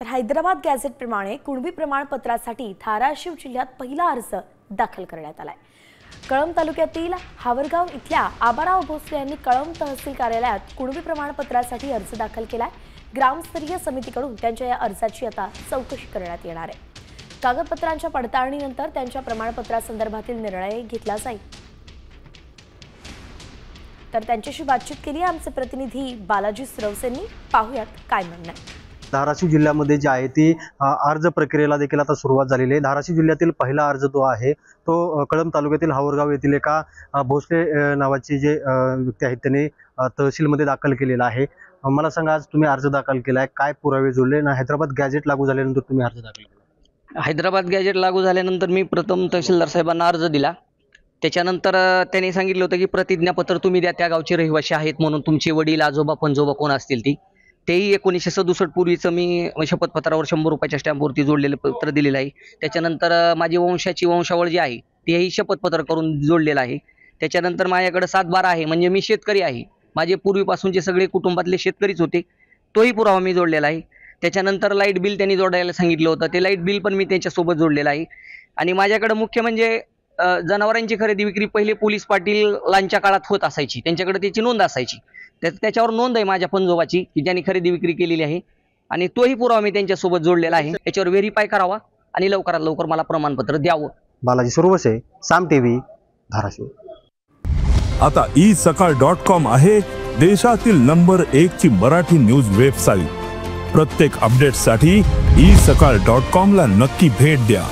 हैदराबाद गॅझेटप्रमाणे कुणबी प्रमाणपत्रासाठी धाराशिव जिल्ह्यात पहिला अर्ज दाखल करण्यात आलाय। कळंब तालुक्यातील हावरगाव इथल्या आबाराव भोसले यांनी कळंब तहसील कार्यालयात कुणबी प्रमाणपत्रासाठी अर्ज दाखल केलाय। ग्रामस्तरीय समितीकडून त्यांच्या या अर्जाची आता चौकशी करण्यात येणार आहे। कागदपत्रांच्या पडताळणीनंतर त्यांच्या प्रमाणपत्रासंदर्भातील निर्णय घेतला जाईल। तर त्यांच्याशी बातचीत केली आमचे प्रतिनिधी बालाजी सुरवसेंनी। पाहूयात काय म्हणणं आहे। धाराशिव जिल्ह्यामध्ये जे आहे ती अर्ज प्रक्रियेला देखील आता सुरुवात झालेली आहे। धाराशिव जिल्ह्यातील पहिला अर्ज जो आहे तो कळंब तालुक्यातील हावरगाव येथील एका भोसले नावाची जे व्यक्ती आहेत त्यांनी तहसीलमध्ये दाखल केलेला आहे। मला सांगा, आज तुम्ही अर्ज दाखल केलाय, काय पुरावे जोडले ना हैदराबाद गॅझेट लागू झाल्यानंतर तुम्ही अर्ज दाखल केला? हैदराबाद गॅझेट लागू झाल्यानंतर मी प्रथम तहसीलदार साहेबांना अर्ज दिला। त्याच्यानंतर त्यांनी सांगितलं होतं की प्रतिज्ञापत्र तुम्ही द्या, त्या गावचे रहिवासी आहेत म्हणून, तुमचे वडील आजोबा पणजोबा कोण असतील तेही 1967 पूर्वीचं मी शपथपत्रावर 100 रुपयाच्या स्टॅम्पवरती जोडलेलं पत्र दिलेलं आहे। त्याच्यानंतर माझी वंशाची वंशावळ जी आहे तेही शपथपत्र करून जोडलेलं आहे। त्याच्यानंतर माझ्याकडे 7/12 आहे, म्हणजे मी शेतकरी आहे, माझे पूर्वीपासूनचे सगळे कुटुंबातले शेतकरीच होते, तोही पुरावा मी जोडलेला आहे। त्याच्यानंतर लाईट बिल त्यांनी जोडायला सांगितलं होतं, ते लाईट बिल पण मी त्यांच्यासोबत जोडलेलं आहे। आणि माझ्याकडे मुख्य म्हणजे जनावरांची खरेदी विक्री पहिले पोलीस पाटीलांच्या काळात होत असायची, त्यांच्याकडे त्याची नोंद असायची, त्याच्यावर नोंद आहे माझ्या पणजोबाची की ज्यांनी खरेदी विक्री केलेली आहे, आणि तोही पुरावा मी त्यांच्यासोबत जोडलेला आहे। त्याच्यावर व्हेरीफाय करावा आणि लवकरात लवकर मला प्रमाणपत्र द्यावं। बालाजी सुरवसे, साम टीव्ही, धाराशिव। आता isakal.com आहे देशातील नंबर 1 ची मराठी न्यूज वेबसाईट। प्रत्येक अपडेटसाठी isakal.com ला नक्की भेट द्या।